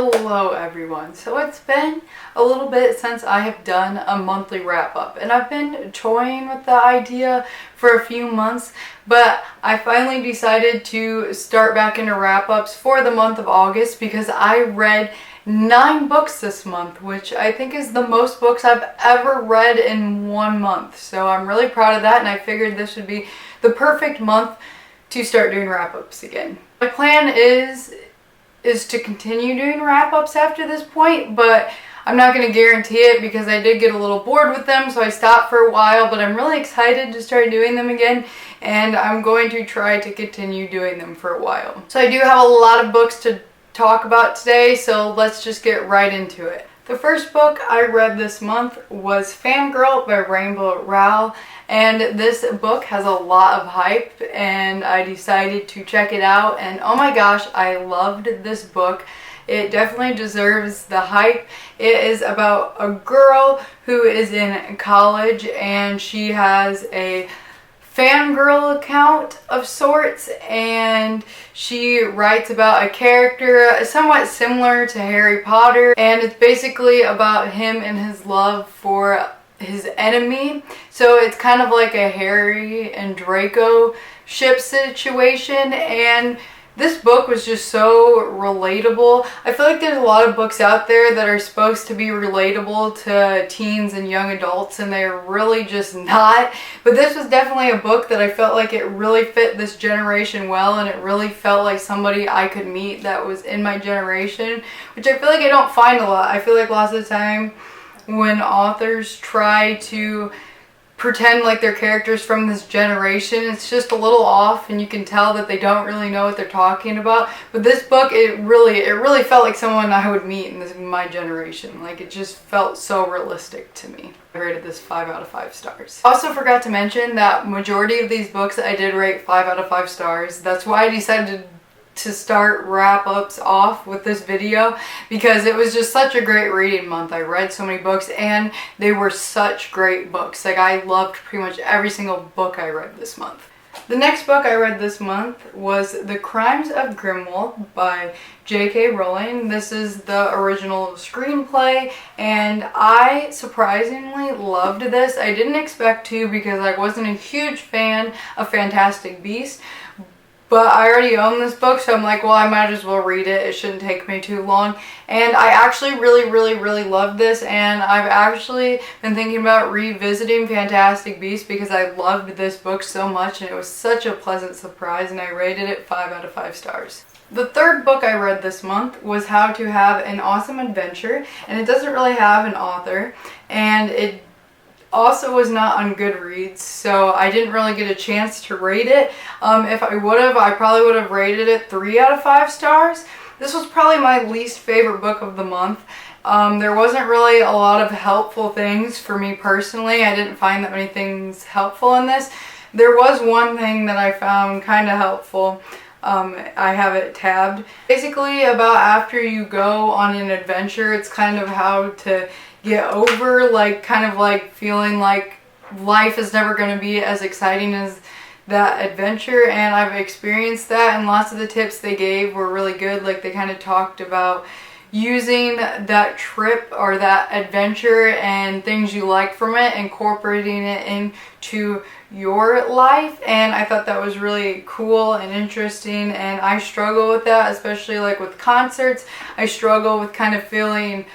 Hello everyone. So it's been a little bit since I have done a monthly wrap up, and I've been toying with the idea for a few months, but I finally decided to start back into wrap ups for the month of August because I read 9 books this month, which I think is the most books I've ever read in one month. So I'm really proud of that, and I figured this would be the perfect month to start doing wrap ups again. My plan is to continue doing wrap-ups after this point, but I'm not going to guarantee it because I did get a little bored with them, so I stopped for a while, but I'm really excited to start doing them again, and I'm going to try to continue doing them for a while. So I do have a lot of books to talk about today, so let's just get right into it. The first book I read this month was Fangirl by Rainbow Rowell, and this book has a lot of hype, and I decided to check it out, and oh my gosh, I loved this book. It definitely deserves the hype. It is about a girl who is in college, and she has a fangirl account of sorts, and she writes about a character somewhat similar to Harry Potter, and it's basically about him and his love for his enemy. So it's kind of like a Harry and Draco ship situation, and this book was just so relatable. I feel like there's a lot of books out there that are supposed to be relatable to teens and young adults, and they're really just not. But this was definitely a book that I felt like it really fit this generation well, and it really felt like somebody I could meet that was in my generation, which I feel like I don't find a lot. I feel like lots of the time when authors try to pretend like they're characters from this generation, it's just a little off, and you can tell that they don't really know what they're talking about. But this book, it really felt like someone I would meet in my generation. Like, it just felt so realistic to me. I rated this 5 out of 5 stars. Also forgot to mention that majority of these books I did rate 5 out of 5 stars. That's why I decided to start wrap-ups off with this video, because it was just such a great reading month. I read so many books, and they were such great books. Like, I loved pretty much every single book I read this month. The next book I read this month was The Crimes of Grimwald by J.K. Rowling. This is the original screenplay, and I surprisingly loved this. I didn't expect to because I wasn't a huge fan of Fantastic Beasts, but I already own this book, so I'm like, well, I might as well read it. It shouldn't take me too long. And I actually really loved this, and I've actually been thinking about revisiting Fantastic Beasts because I loved this book so much, and it was such a pleasant surprise, and I rated it 5 out of 5 stars. The third book I read this month was How to Have an Awesome Adventure, and it doesn't really have an author, and it also was not on Goodreads, so I didn't really get a chance to rate it. If I would have, I probably would have rated it 3 out of 5 stars. This was probably my least favorite book of the month. There wasn't really a lot of helpful things for me personally. I didn't find that many things helpful in this. There was one thing that I found kind of helpful. I have it tabbed. Basically about after you go on an adventure, it's kind of how to get over, like, kind of like feeling like life is never going to be as exciting as that adventure, and I've experienced that, and lots of the tips they gave were really good. Like, they kind of talked about using that trip or that adventure and things you like from it, incorporating it into your life, and I thought that was really cool and interesting, and I struggle with that, especially like with concerts. I struggle with kind of feeling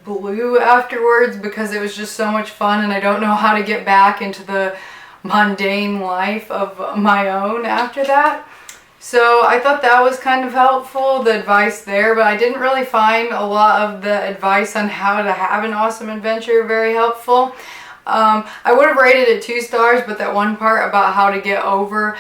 blue afterwards because it was just so much fun, and I don't know how to get back into the mundane life of my own after that. So I thought that was kind of helpful, the advice there, but I didn't really find a lot of the advice on how to have an awesome adventure very helpful. I would have rated it 2 stars, but that one part about how to get over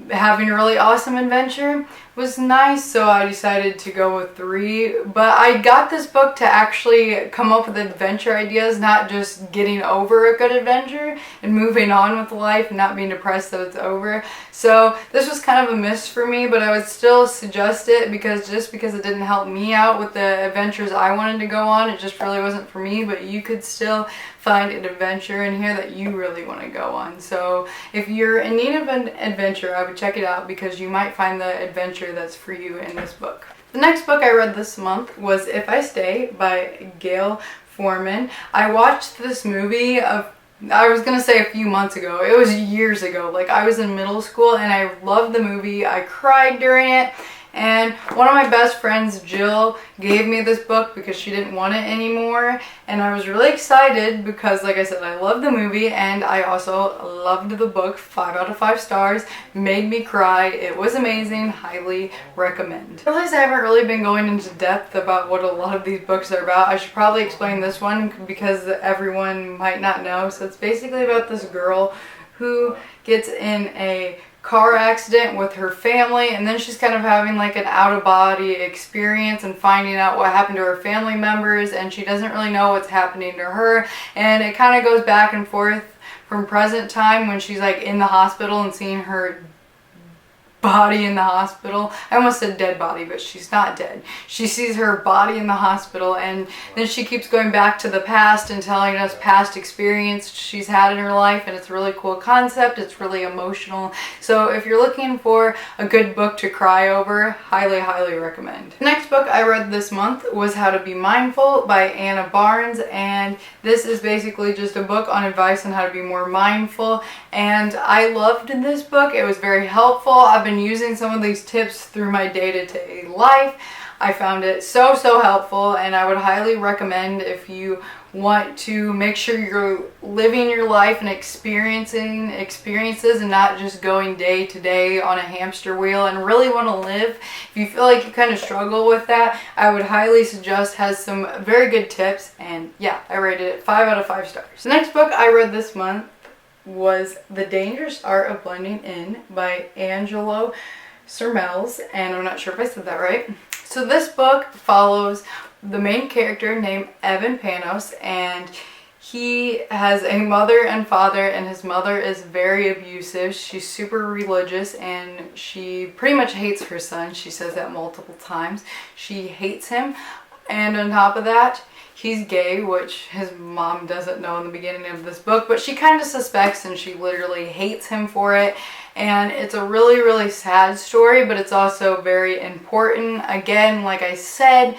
having a really awesome adventure was nice, so I decided to go with 3. But I got this book to actually come up with adventure ideas, not just getting over a good adventure and moving on with life and not being depressed that it's over. So this was kind of a miss for me, but I would still suggest it because it didn't help me out with the adventures I wanted to go on. It just really wasn't for me, but you could still find an adventure in here that you really want to go on. So if you're in need of an adventure, I would check it out because you might find the adventure that's for you in this book. The next book I read this month was If I Stay by Gail Foreman. I watched this movie I was gonna say a few months ago. It was years ago. Like, I was in middle school and I loved the movie. I cried during it. And one of my best friends, Jill, gave me this book because she didn't want it anymore. And I was really excited because, like I said, I loved the movie and I also loved the book. 5 out of 5 stars. Made me cry. It was amazing. Highly recommend. I realize I haven't really been going into depth about what a lot of these books are about. I should probably explain this one because everyone might not know. So it's basically about this girl who gets in a car accident with her family, and then she's kind of having like an out-of-body experience and finding out what happened to her family members, and she doesn't really know what's happening to her, and it kind of goes back and forth from present time when she's like in the hospital and seeing her body in the hospital. I almost said dead body, but she's not dead. She sees her body in the hospital, and then she keeps going back to the past and telling us past experience she's had in her life, and it's a really cool concept. It's really emotional. So if you're looking for a good book to cry over, highly recommend. The next book I read this month was How to Be Mindful by Anna Barnes, and this is basically just a book on advice on how to be more mindful, and I loved this book. It was very helpful. I've been using some of these tips through my day-to-day life. I found it so helpful, and I would highly recommend if you want to make sure you're living your life and experiencing experiences and not just going day to day on a hamster wheel and really want to live. If you feel like you kind of struggle with that, I would highly suggest. Has some very good tips, and yeah, I rated it 5 out of 5 stars. The next book I read this month was The Dangerous Art of Blending In by Angelo Sermels, and I'm not sure if I said that right. So this book follows the main character named Evan Panos, and he has a mother and father, and his mother is very abusive. She's super religious, and she pretty much hates her son. She says that multiple times. She hates him, and on top of that, he's gay, which his mom doesn't know in the beginning of this book, but she kind of suspects, and she literally hates him for it. And it's a really sad story, but it's also very important. Again, like I said,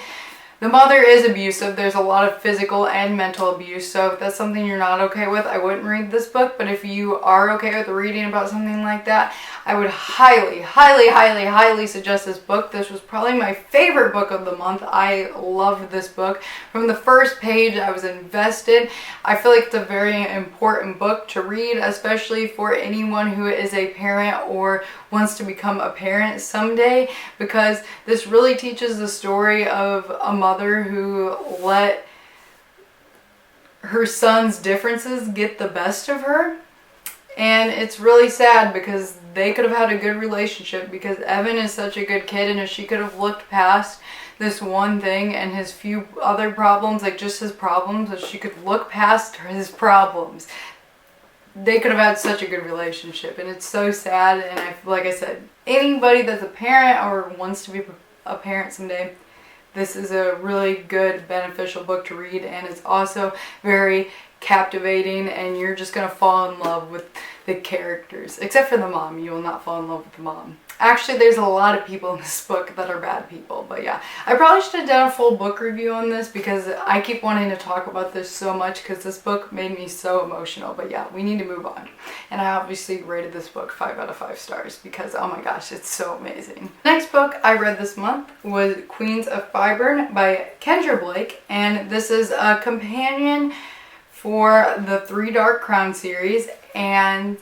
the mother is abusive. There's a lot of physical and mental abuse, so if that's something you're not okay with, I wouldn't read this book. But if you are okay with reading about something like that, I would highly suggest this book. This was probably my favorite book of the month. I loved this book. From the first page, I was invested. I feel like it's a very important book to read, especially for anyone who is a parent or wants to become a parent someday, because this really teaches the story of a mother who let her son's differences get the best of her. And it's really sad because they could have had a good relationship, because Evan is such a good kid, and if she could have looked past this one thing and his few other problems, like just his problems, if she could look past his problems, they could have had such a good relationship. And it's so sad, and like I said, anybody that's a parent or wants to be a parent someday, this is a really good, beneficial book to read, and it's also very captivating, and you're just going to fall in love with the characters. Except for the mom. You will not fall in love with the mom. Actually, there's a lot of people in this book that are bad people, but yeah. I probably should have done a full book review on this, because I keep wanting to talk about this so much, because this book made me so emotional. But yeah, we need to move on. And I obviously rated this book 5 out of 5 stars, because oh my gosh, it's so amazing. Next book I read this month was Queens of Fiburn by Kendra Blake, and this is a companion for the 3 Dark Crown series, and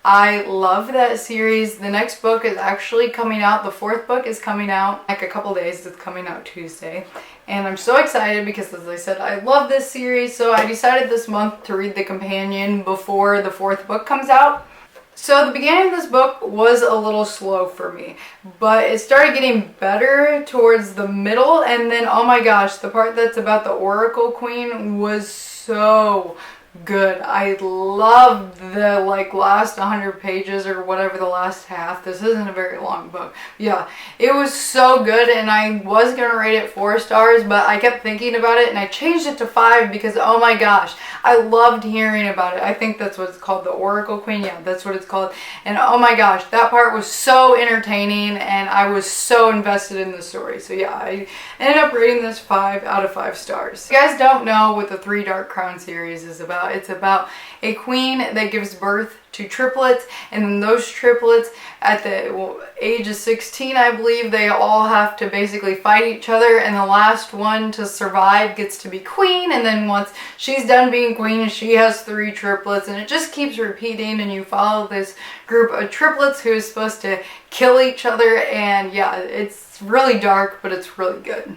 I love that series. The next book is actually coming out. The 4th book is coming out like a couple days. It's coming out Tuesday. And I'm so excited because, as I said, I love this series. So I decided this month to read the companion before the 4th book comes out. So the beginning of this book was a little slow for me, but it started getting better towards the middle, and then oh my gosh, the part that's about the Oracle Queen was so good. I loved the last 100 pages or whatever, the last half. This isn't a very long book. Yeah, it was so good, and I was gonna rate it 4 stars, but I kept thinking about it and I changed it to 5 because oh my gosh, I loved hearing about it. I think that's what it's called, the Oracle Queen. Yeah, that's what it's called. And oh my gosh, that part was so entertaining and I was so invested in the story. So yeah, I ended up rating this 5 out of 5 stars. If you guys don't know what the 3 Dark Crown series is about, it's about a queen that gives birth to triplets, and then those triplets at the age of 16, I believe, they all have to basically fight each other, and the last one to survive gets to be queen. And then once she's done being queen, she has 3 triplets, and it just keeps repeating, and you follow this group of triplets who is supposed to kill each other. And yeah, it's really dark, but it's really good.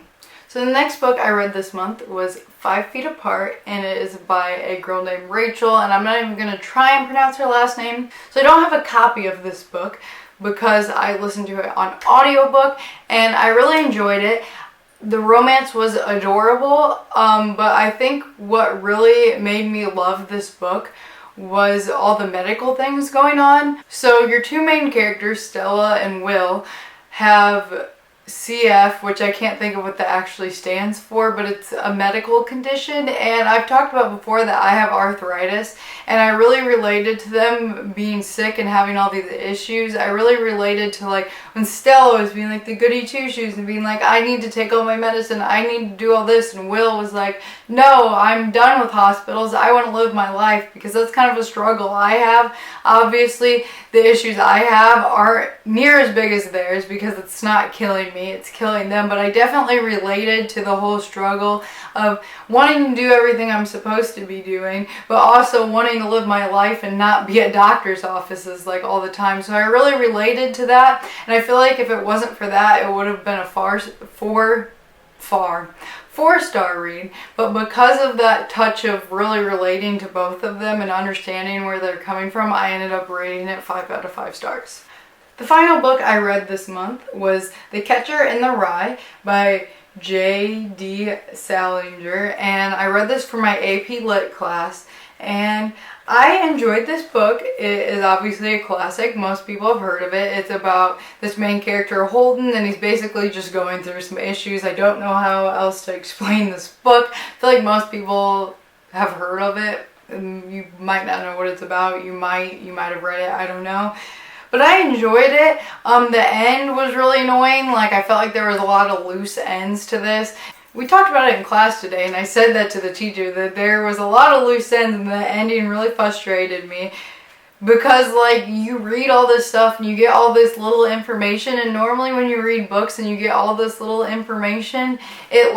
So the next book I read this month was 5 Feet Apart, and it is by a girl named Rachel, and I'm not even going to try and pronounce her last name. So I don't have a copy of this book because I listened to it on audiobook, and I really enjoyed it. The romance was adorable, but I think what really made me love this book was all the medical things going on. So your 2 main characters, Stella and Will, have CF, which I can't think of what that actually stands for, but it's a medical condition, and I've talked about before that I have arthritis, and I really related to them being sick and having all these issues. I really related to when Stella was being the goody two-shoes and being I need to take all my medicine, I need to do all this, and Will was no, I'm done with hospitals, I want to live my life, because that's kind of a struggle I have. Obviously the issues I have aren't near as big as theirs because it's not killing me, it's killing them, but I definitely related to the whole struggle of wanting to do everything I'm supposed to be doing, but also wanting to live my life and not be at doctor's offices all the time. So I really related to that, and I feel like if it wasn't for that, it would have been a 4-star read, but because of that touch of really relating to both of them and understanding where they're coming from, I ended up rating it 5 out of 5 stars. The final book I read this month was The Catcher in the Rye by J.D. Salinger, and I read this for my AP Lit class, and I enjoyed this book. It is obviously a classic. Most people have heard of it. It's about this main character, Holden, and he's basically just going through some issues. I don't know how else to explain this book. I feel like most people have heard of it. You might not know what it's about. You might have read it. I don't know. But I enjoyed it. The end was really annoying. I felt like there was a lot of loose ends to this. We talked about it in class today, and I said that to the teacher, that there was a lot of loose ends, and the ending really frustrated me. Because, you read all this stuff, and you get all this little information, and normally when you read books and you get all this little information, it,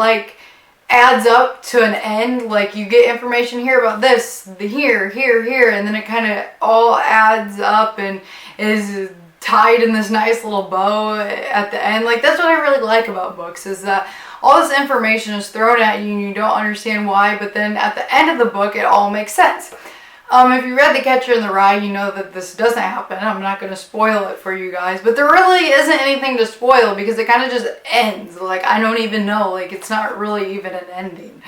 adds up to an end. You get information here about this, here, and then it kind of all adds up and is tied in this nice little bow at the end. That's what I really like about books, is that all this information is thrown at you and you don't understand why, but then at the end of the book it all makes sense. If you read The Catcher in the Rye, you know that this doesn't happen. I'm not going to spoil it for you guys, but there really isn't anything to spoil because it kind of just ends. I don't even know. It's not really even an ending.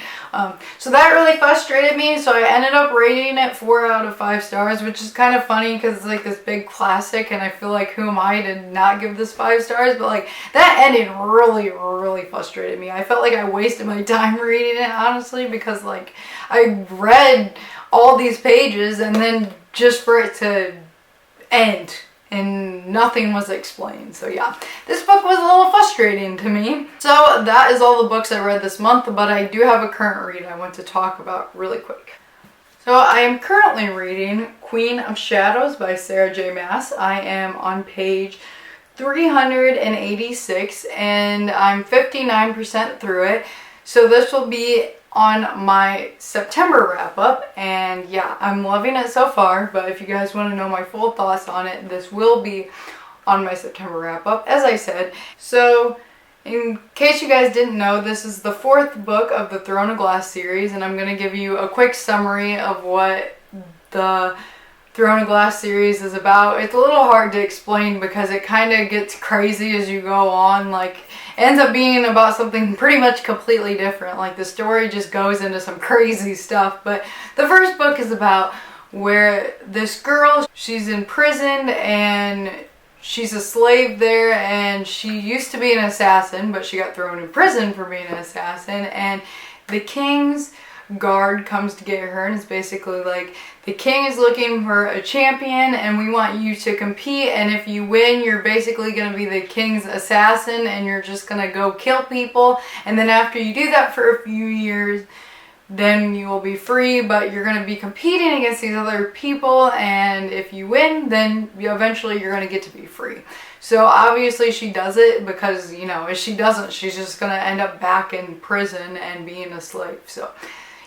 So that really frustrated me, so I ended up rating it 4 out of 5 stars, which is kind of funny because it's this big classic, and I feel like who am I to not give this 5 stars, but that ending really, really frustrated me. I felt like I wasted my time reading it, honestly, because I read all these pages and then just for it to end and nothing was explained. So yeah, this book was a little frustrating to me. So that is all the books I read this month, but I do have a current read I want to talk about really quick. So I am currently reading Queen of Shadows by Sarah J. Maas. I am on page 386 and I'm 59% through it. So this will be on my September wrap up, and yeah, I'm loving it so far, but if you guys want to know my full thoughts on it, this will be on my September wrap up, as I said. So in case you guys didn't know, this is the 4th book of the Throne of Glass series, and I'm going to give you a quick summary of what the Throne of Glass series is about. It's a little hard to explain because it kind of gets crazy as you go on. Like, ends up being about something pretty much completely different. Like, the story just goes into some crazy stuff. But the first book is about where this girl, she's in prison and she's a slave there, and she used to be an assassin, but she got thrown in prison for being an assassin, and the king's guard comes to get her, and it's basically like, the king is looking for a champion and we want you to compete, and if you win, you're basically going to be the king's assassin and you're just going to go kill people, and then after you do that for a few years, then you will be free, but you're going to be competing against these other people, and if you win, then eventually you're going to get to be free. So obviously she does it because, you know, if she doesn't, she's just going to end up back in prison and being a slave. So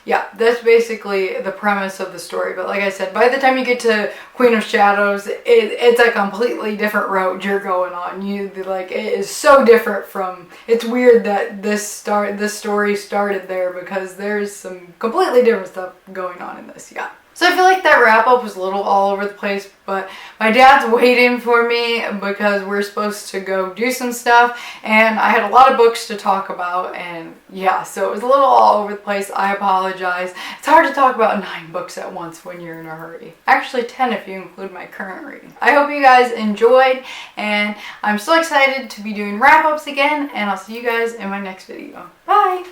yeah, that's basically the premise of the story. But like I said, by the time you get to Queen of Shadows, it's a completely different road you're going on. It is so different from. It's weird that this story started there because there's some completely different stuff going on in this. Yeah. So I feel like that wrap up was a little all over the place, but my dad's waiting for me because we're supposed to go do some stuff, and I had a lot of books to talk about, and yeah, so it was a little all over the place. I apologize. It's hard to talk about 9 books at once when you're in a hurry. Actually 10 if you include my current reading. I hope you guys enjoyed, and I'm so excited to be doing wrap-ups again, and I'll see you guys in my next video. Bye!